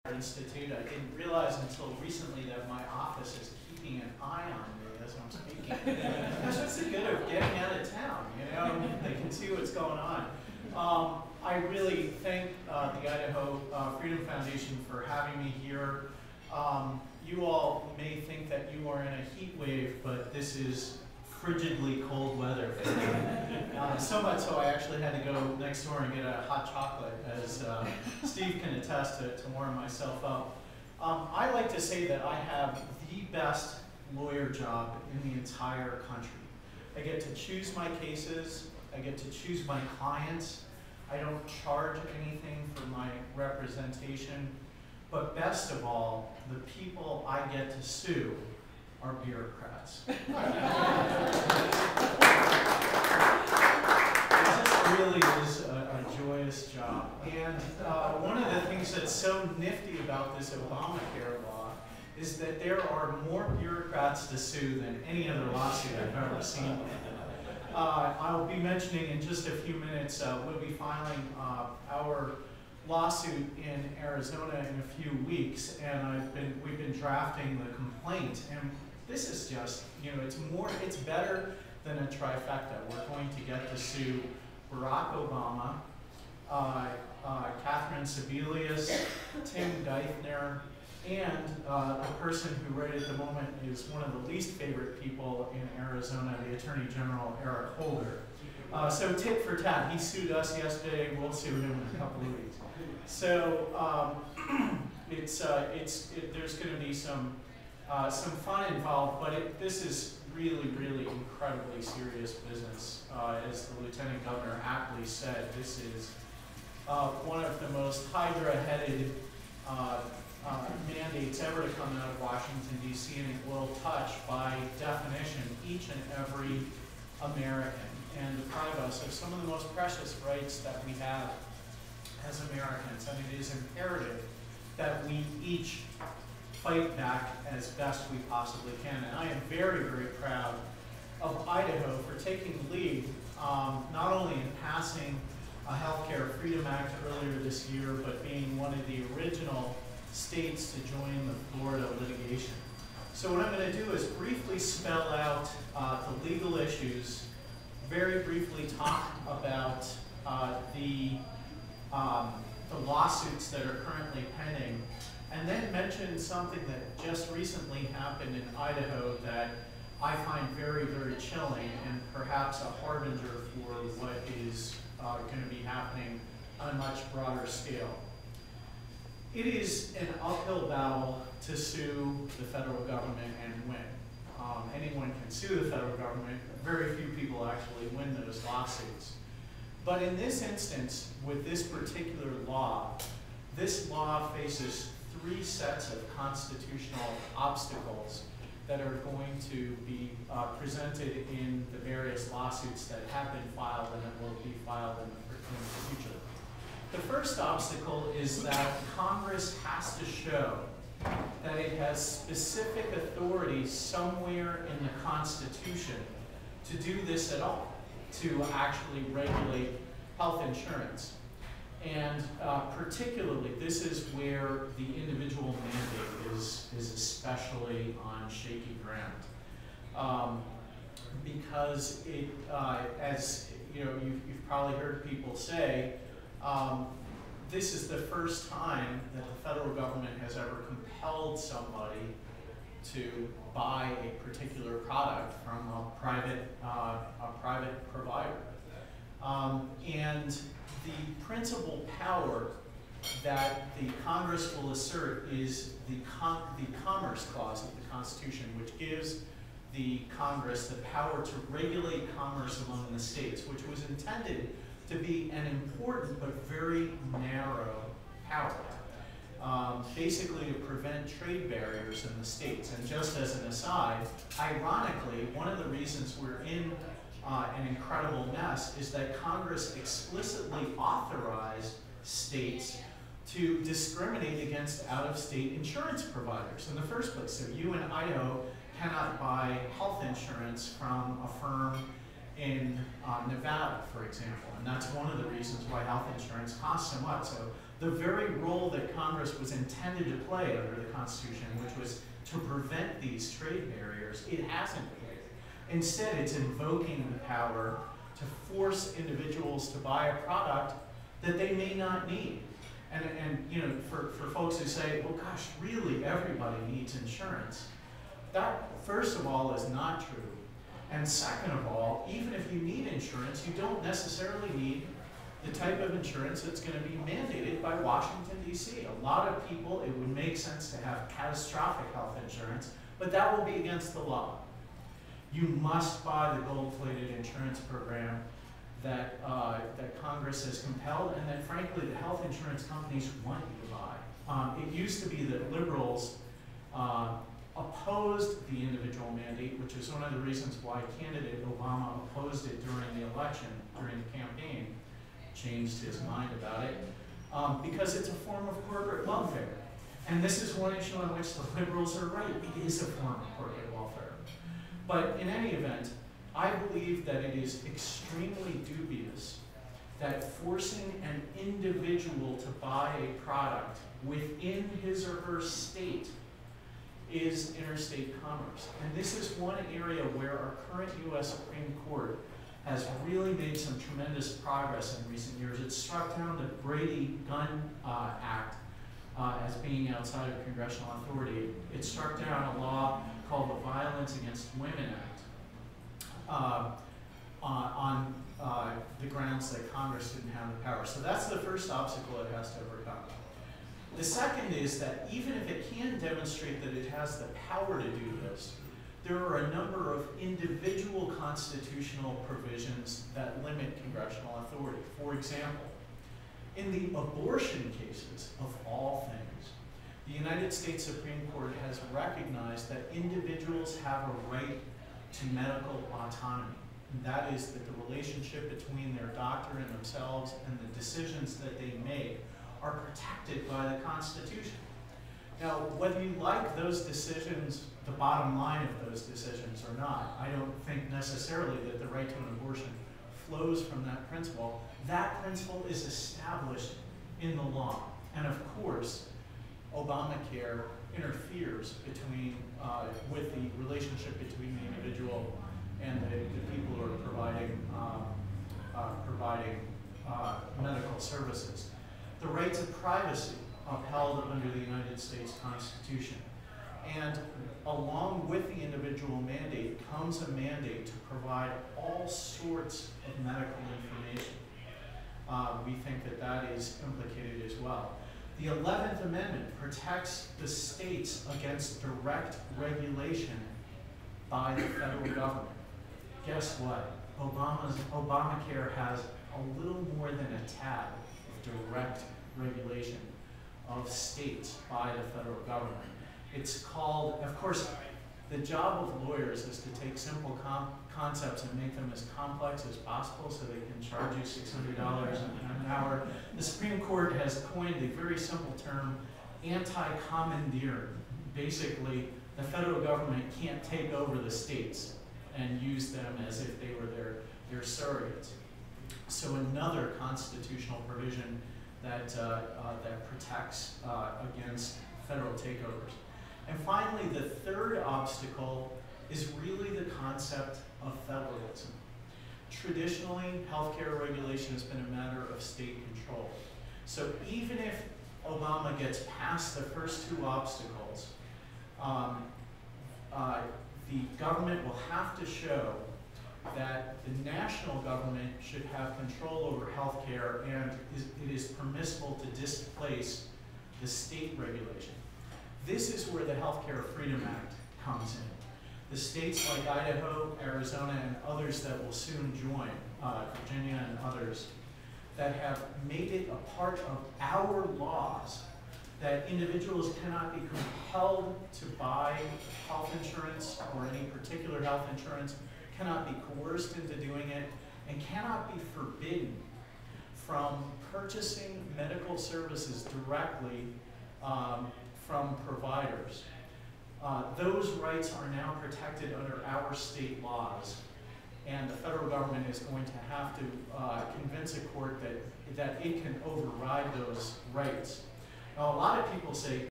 Institute. I didn't realize until recently that my office is keeping an eye on me as I'm speaking. That's what's the good of getting out of town, you know? They can see what's going on. I really thank the Idaho Freedom Foundation for having me here. You all may think that you are in a heat wave, but this is frigidly cold weather for me. So much so I actually had to go next door and get a hot chocolate, as Steve can attest to warm myself up. I like to say that I have the best lawyer job in the entire country. I get to choose my cases, I get to choose my clients, I don't charge anything for my representation, but best of all, the people I get to sue are bureaucrats. It just really is a joyous job. And one of the things that's so nifty about this Obamacare law is that there are more bureaucrats to sue than any other lawsuit I've ever seen. I'll be mentioning in just a few minutes, we'll be filing our lawsuit in Arizona in a few weeks, and we've been drafting the complaint. And this is just, you know, it's better than a trifecta. We're going to get to sue Barack Obama, Catherine Sebelius, Tim Geithner, and the person who right at the moment is one of the least favorite people in Arizona, the Attorney General Eric Holder. So tit for tat, he sued us yesterday, we'll sue him in a couple of weeks. So there's going to be some fun involved, but this is really, really incredibly serious business. As the Lieutenant Governor aptly said, this is one of the most hydra-headed mandates ever to come out of Washington, D.C., and it will touch, by definition, each and every American and deprive us of some of the most precious rights that we have as Americans. And it is imperative that we each fight back as best we possibly can. And I am very, very proud of Idaho for taking the lead, not only in passing a Healthcare Freedom Act earlier this year, but being one of the original states to join the Florida litigation. So what I'm going to do is briefly spell out the legal issues, very briefly talk about the lawsuits that are currently pending, and then mention something that just recently happened in Idaho that I find very, very chilling and perhaps a harbinger for what is going to be happening on a much broader scale. It is an uphill battle to sue the federal government and win. Anyone can sue the federal government. Very few people actually win those lawsuits. But in this instance, with this particular law, this law faces three sets of constitutional obstacles that are going to be presented in the various lawsuits that have been filed and that will be filed in the future. The first obstacle is that Congress has to show that it has specific authority somewhere in the Constitution to do this at all, to actually regulate health insurance. And particularly, this is where the individual mandate is especially on shaky ground. Because it, as you know, you've probably heard people say, this is the first time that the federal government has ever compelled somebody to buy a particular product from a private provider. And the principal power that the Congress will assert is the Commerce Clause of the Constitution, which gives the Congress the power to regulate commerce among the states, which was intended to be an important but very narrow power, basically to prevent trade barriers in the states. And just as an aside, ironically, one of the reasons we're in an incredible mess is that Congress explicitly authorized states to discriminate against out-of-state insurance providers in the first place. So you in Idaho cannot buy health insurance from a firm in Nevada, for example, and that's one of the reasons why health insurance costs so much. So the very role that Congress was intended to play under the Constitution, which was to prevent these trade barriers, it hasn't played. Instead, it's invoking the power to force individuals to buy a product that they may not need. And you know, for folks who say, well, gosh, really, everybody needs insurance. That, first of all, is not true. And second of all, even if you need insurance, you don't necessarily need the type of insurance that's going to be mandated by Washington, D.C. A lot of people, it would make sense to have catastrophic health insurance, but that will be against the law. You must buy the gold-plated insurance program that, that Congress has compelled, and that, frankly, the health insurance companies want you to buy. It used to be that liberals opposed the individual mandate, which is one of the reasons why candidate Obama opposed it during the election, during the campaign, changed his mind about it, because it's a form of corporate welfare. And this is one issue on which the liberals are right. It is a form of corporate welfare. But in any event, I believe that it is extremely dubious that forcing an individual to buy a product within his or her state is interstate commerce. And this is one area where our current U.S. Supreme Court has really made some tremendous progress in recent years. It struck down the Brady Gun Act as being outside of congressional authority. It struck down a law called the Violence Against Women Act on the grounds that Congress didn't have the power. So that's the first obstacle it has to overcome. The second is that even if it can demonstrate that it has the power to do this, there are a number of individual constitutional provisions that limit congressional authority. For example, in the abortion cases of all things, the United States Supreme Court has recognized that individuals have a right to medical autonomy. And that is that the relationship between their doctor and themselves and the decisions that they make are protected by the Constitution. Now, whether you like those decisions, the bottom line of those decisions or not, I don't think necessarily that the right to an abortion flows from that principle. That principle is established in the law. And of course, Obamacare interferes between, with the relationship between the individual and the people who are providing medical services. The right to privacy upheld under the United States Constitution. And along with the individual mandate comes a mandate to provide all sorts of medical information. We think that that is implicated as well. The 11th Amendment protects the states against direct regulation by the federal government. Guess what? Obamacare has a little more than a tad of direct regulation of states by the federal government. It's called, of course, the job of lawyers is to take simple concepts and make them as complex as possible so they can charge you $600 an hour. The Supreme Court has coined a very simple term, anti-commandeering. Basically, the federal government can't take over the states and use them as if they were their surrogates. So another constitutional provision that, that protects against federal takeovers. And finally, the third obstacle is really the concept of federalism. Traditionally, healthcare regulation has been a matter of state control. So even if Obama gets past the first two obstacles, the government will have to show that the national government should have control over healthcare and it is permissible to displace the state regulation. This is where the Healthcare Freedom Act comes in. The states like Idaho, Arizona, and others that will soon join, Virginia and others, that have made it a part of our laws that individuals cannot be compelled to buy health insurance or any particular health insurance, cannot be coerced into doing it, and cannot be forbidden from purchasing medical services directly from providers. Those rights are now protected under our state laws. and the federal government is going to have to convince a court that it can override those rights. Now, a lot of people say,